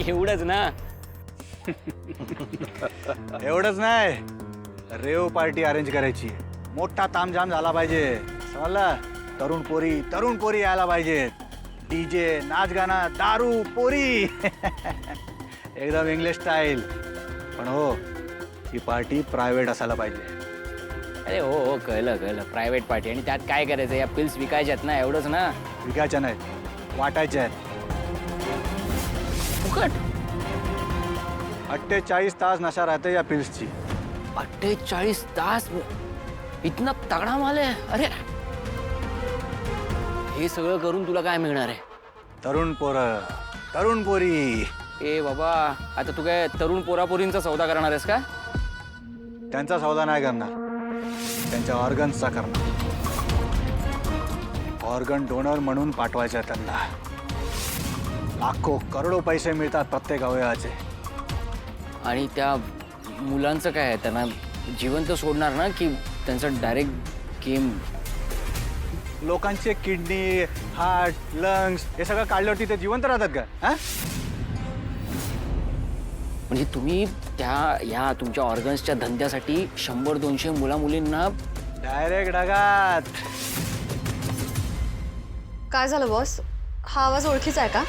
एवढंच ना? एवढंच नाही, रेव पार्टी अरेंज करायची, मोठा तामझाम झाला पाहिजे, समजलं? तरुण पोरी यायला पाहिजेत, डीजे, नाच गाणं, दारू, पोरी एकदम इंग्लिश स्टाईल. पण हो, ही पार्टी प्रायव्हेट असायला पाहिजे. अरे हो हो, कळलं प्रायव्हेट पार्टी. आणि त्यात काय करायचं? या पिल्स विकायच्यात ना, एवढंच ना? विकायच्या नाहीत, वाटायच्या आहेत. फुकट? 48 तास नशा राहते या पिल्सची. 48 तास? इतना तगडा माल आहे? अरे हे सगळं करून तुला काय मिळणार आहे? तरुण पोरी. ए बाबा, आता तू काय तरुण पोरापोरींचा सौदा करणार आहेस का? त्यांचा सौदा नाही करणार, त्यांच्या ऑर्गन्सचा करणार. ऑर्गन डोनर म्हणून पाठवायचा त्यांना. लाखो करोडो पैसे मिळतात प्रत्येक अवयवाचे. आणि त्या मुलांचं काय आहे? त्यांना जिवंत सोडणार ना, की त्यांचं डायरेक्ट गेम? लोकांचे किडनी, हार्ट, लंग्स हे सगळं काढल्यावरती ते जिवंत राहतात का? हा? म्हणजे तुम्ही या तुमच्या ऑर्गन्सच्या धंद्यासाठी 100-200 मुला-मुलींना डायरेक्ट ढगात. काय झालं बॉस? हा आवाज ओळखीचा आहे का?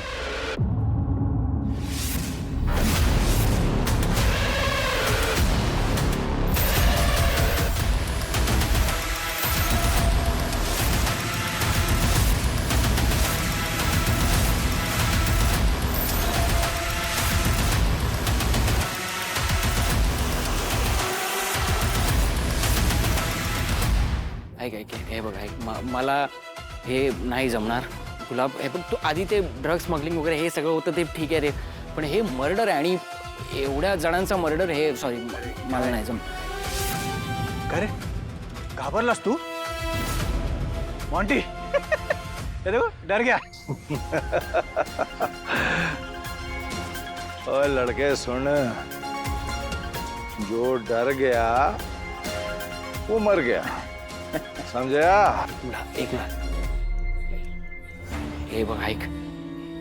ऐक हे बघ, मला हे नाही जमणार गुलाब. हे पण तू आधी ते ड्रग्स स्मगलिंग वगैरे हे सगळं होतं ते ठीक आहे रे, पण हे मर्डर आहे आणि एवढ्या जणांचा मर्डर, हे सॉरी मला नाही जम. काय रे, घाबरलास तू? मॉन्टी ये देखो डर गया. ओए लड़के सुन, जो डर गया वो मर गया, समझा? एक मिनिट. हे बघ ऐक,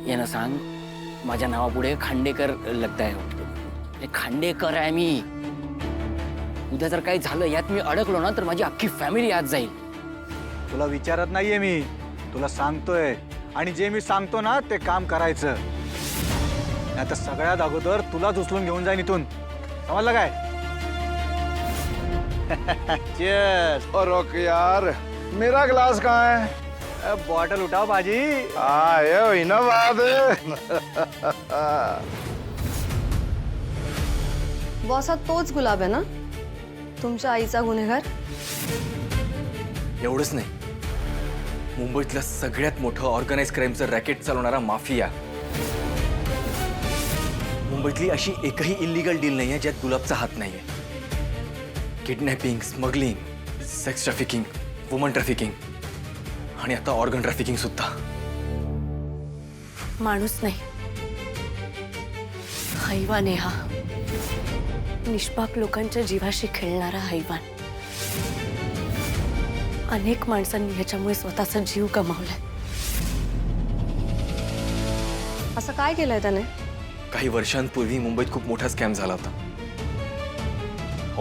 यांना सांग माझ्या नावापुढे खांडेकर लगताय. हे खांडेकर आहे मी. उद्या जर काही झालं, यात मी अडकलो ना, तर माझी अख्खी फॅमिली आत जाईल. तुला विचारत नाहीये मी, तुला सांगतोय. आणि जे मी सांगतो ना ते काम करायचं. आता सगळ्यात अगोदर तुलाच उचलून घेऊन जाईन इथून, समजलं काय? Cheers. और रोक यार, मेरा ग्लास कहाँ है? बॉटल उठाओ बाजी. ये हुई ना बात. बॉस, हा तोच गुलाब आहे ना, तुमच्या आईचा गुन्हेगार? एवढंच नाही, मुंबईतलं सगळ्यात मोठं ऑर्गनाइज क्राईमचं रॅकेट चालवणारा माफिया. मुंबईतली अशी एकही इलिगल डील नाही आहे ज्यात गुलाबचा हात नाहीये. Kidnapping, smuggling, sex trafficking, woman trafficking आणि आता ऑर्गन ट्रॅफिकिंग सुद्धा. माणूस नाही, हैवान आहे हा. निष्पाप लोकांच्या जीवाशी खेळणारा हैवान. अनेक माणसांनी ह्याच्यामुळे स्वतःचा जीव गमावलाय. असं काय केलंय त्याने? काही वर्षांपूर्वी मुंबईत खूप मोठा स्कॅम झाला होता,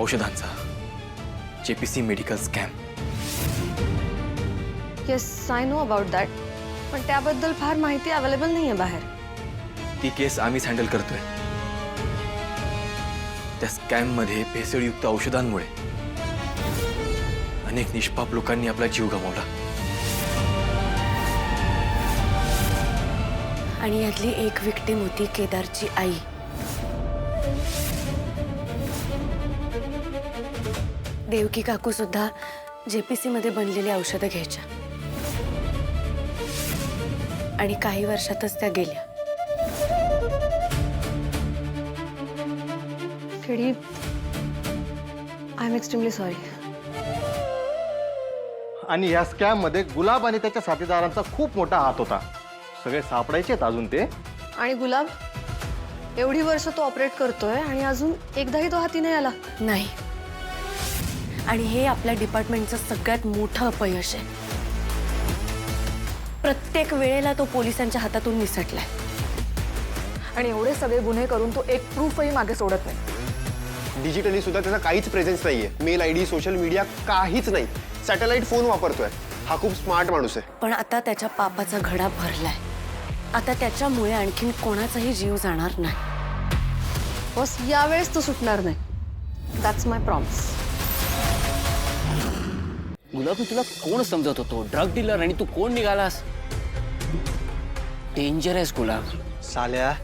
औषधांचा. JPC medical scam. Yes, I know about that, पण त्याबद्दल फार माहिती अवेलेबल नाहीये बाहेर. ती केस आम्हीच हँडल करतोय. त्या स्कॅम मध्ये भेसळयुक्त औषधांमुळे अनेक निष्पाप लोकांनी आपला जीव गमावला. आणि यातली एक विक्टिम होती केदारची आई. देवकी काकू सुद्धा JPC मध्ये बनलेली औषधं घ्यायच्या आणि काही वर्षातच त्या गेल्या. किडी, आय एम एक्स्ट्रीमली सॉरी. आणि या स्कॅम मध्ये गुलाब आणि त्याच्या साथीदारांचा खूप मोठा हात होता. सगळे सापडायचेत अजून ते. आणि गुलाब, एवढी वर्ष तो ऑपरेट करतोय आणि अजून एकदाही तो हाती नाही आला. नाही, आणि हे आपल्या डिपार्टमेंटचं सगळ्यात मोठं अपयश आहे. प्रत्येक वेळेला तो पोलिसांच्या हातातून निसटलाय आणि एवढे सगळे गुन्हे करून तो एक प्रूफही मागे सोडत नाही. डिजिटली सुद्धा त्याचा काहीच प्रेझेन्स नाहीये. मेल आयडी, सोशल मीडिया काहीच नाही. सॅटेलाइट फोन वापरतोय. हा खूप स्मार्ट माणूस आहे. पण आता त्याच्या पापाचा घडा भरलाय. आता त्याच्यामुळे आणखीन कोणाचाही जीव जाणार नाही. बस यावेळेस तो सुटणार नाही. That's my promise. गुलाब तुला कोण समजत होतो? ड्रग डीलर आणि तू कोण निघालास? डेंजर आहेस गुलाब. साल्या,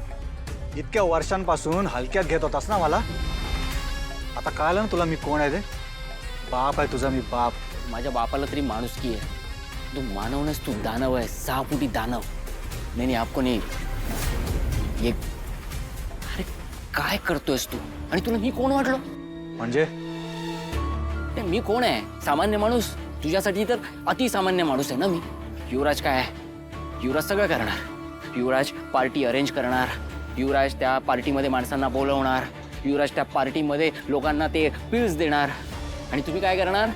इतक्या वर्षांपासून हलक्यात घेत होतास ना मला. आता कळालं ना तुला मी कोण आहे ते? बाप आहे तुझा मी, बाप. माझ्या बापाला तरी माणुसकी आहे. तू मानव नस, तू दानव आहे. 6 फुटी दानव. नाही आपको नाही. एक अरे काय करतोयस तू? आणि तुला मी कोण वाटलो? म्हणजे नाही, मी कोण आहे? सामान्य माणूस. तुझ्यासाठी तर अतिसामान्य माणूस आहे ना मी. युवराज काय आहे? युवराज सगळं करणार. युवराज पार्टी अरेंज करणार. युवराज त्या पार्टीमध्ये माणसांना बोलवणार. युवराज त्या पार्टीमध्ये लोकांना ते पिल्स देणार. आणि तुम्ही काय करणार?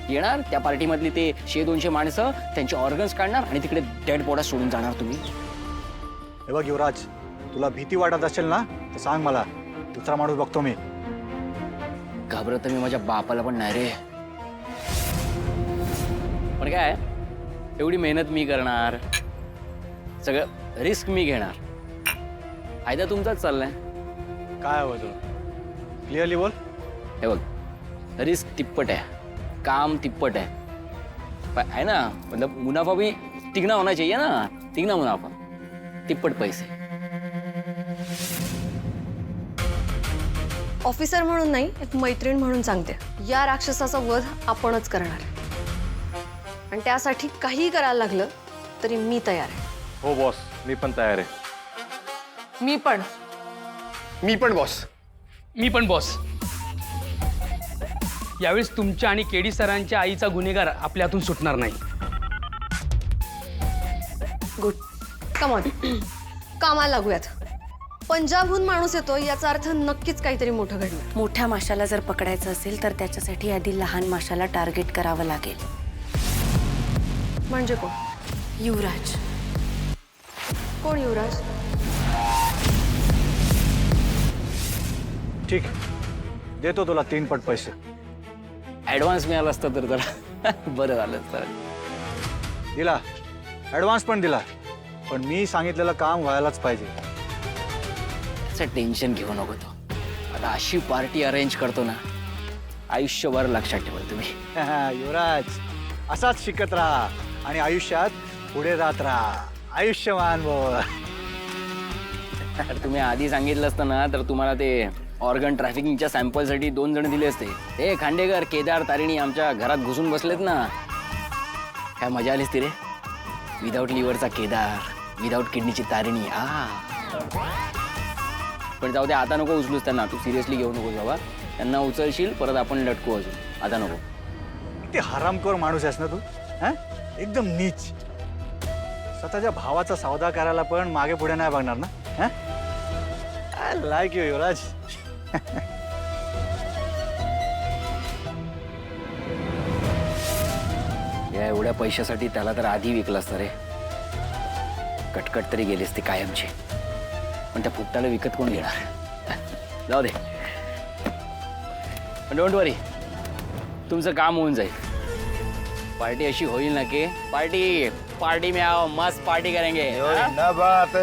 येणार त्या पार्टीमधली ते 100-200 माणसं, त्यांचे ऑर्गन्स काढणार आणि तिकडे डेड बॉडा सोडून जाणार तुम्ही. हे बघ युवराज, तुला भीती वाटत असेल ना तर सांग मला. दुसरा माणूस बघतो मी. घाबरत मी माझ्या बापाला पण नाही रे. पण काय, एवढी मेहनत मी करणार, सगळं रिस्क मी घेणार. फायदा तुमचाच चाललाय. काय हवं तुला? क्लिअरली बोल. हे बघ, रिस्क तिप्पट आहे, काम तिप्पट आहे. है ना? मतलब मुनाफा भी तिगना होना चाहिए ना. तिगना मुनाफा, तिप्पट पैसे. ऑफिसर म्हणून नाही, एक मैत्रीण म्हणून सांगते. या राक्षसाचा वध आपणच करणार. आणि त्यासाठी काहीही करायला लागलं तरी मी तयार आहे. हो बॉस, मी पण तयार आहे. मी पण. मी पण बॉस. मी पण बॉस. यावेळेस तुमच्या आणि केडी सरांच्या आईचा गुन्हेगार आपल्या हातून सुटणार नाही. गुड. Come on. कामाला लागूयात. पंजाबहून माणूस येतो याचा अर्थ नक्कीच काहीतरी मोठं घडलं. मोठ्या माशाला जर पकडायचं असेल तर त्याच्यासाठी आधी लहान माशाला टार्गेट करावं लागेल. म्हणजे कोण? युवराज. कोण युवराज? ठीक, देतो तुला 3 पट पैसे. ॲडव्हान्स मिळाला असतं तर जरा बरं झालं असतं. दिला, ॲडव्हान्स पण दिला. पण मी सांगितलेलं काम व्हायलाच पाहिजे. त्याचं टेन्शन घेऊ नको तो. आता अशी पार्टी अरेंज करतो ना, आयुष्यभर लक्षात ठेवा तुम्ही. युवराज, असाच शिकत राहा आणि आयुष्यात पुढे जात राहा. आयुष्यमान बोल. तर तुम्ही आधी सांगितलं असतं ना तर तुम्हाला ते ऑर्गन ट्रॅफिकिंगच्या सॅम्पलसाठी 2 जण दिले असते. ते खांडेकर, केदार, तारिणी आमच्या घरात घुसून बसलेत ना. काय मजा आलीच ती रे. विदाऊट लिव्हरचा केदार, विदाऊट किडनीची तारिणी. पण जाऊ दे, आता नको उचलूस त्यांना. तू सिरियसली घेऊ नको बाबा. त्यांना उचलशील परत आपण लटकू अजून. आता नको. ते हरामखोर माणूस आहेस ना तू. हा, एकदम नीच. स्वतःच्या भावाचा सौदा करायला पण मागे पुढे नाही बघणार ना. हा, आय लाईक यू युवराज. या एवढ्या पैशासाठी त्याला तर आधी विकलं असतं रे. कटकट तरी गेलीस ती कायमची. पण त्या फुकटाला विकत कोण घेणार? जाऊ दे. पण डोंट वरी, तुमचं काम होऊन जाईल. पार्टी अशी होईल ना की पार्टी पार्टी में आओ, मस्त पार्टी करेंगे. ना बात.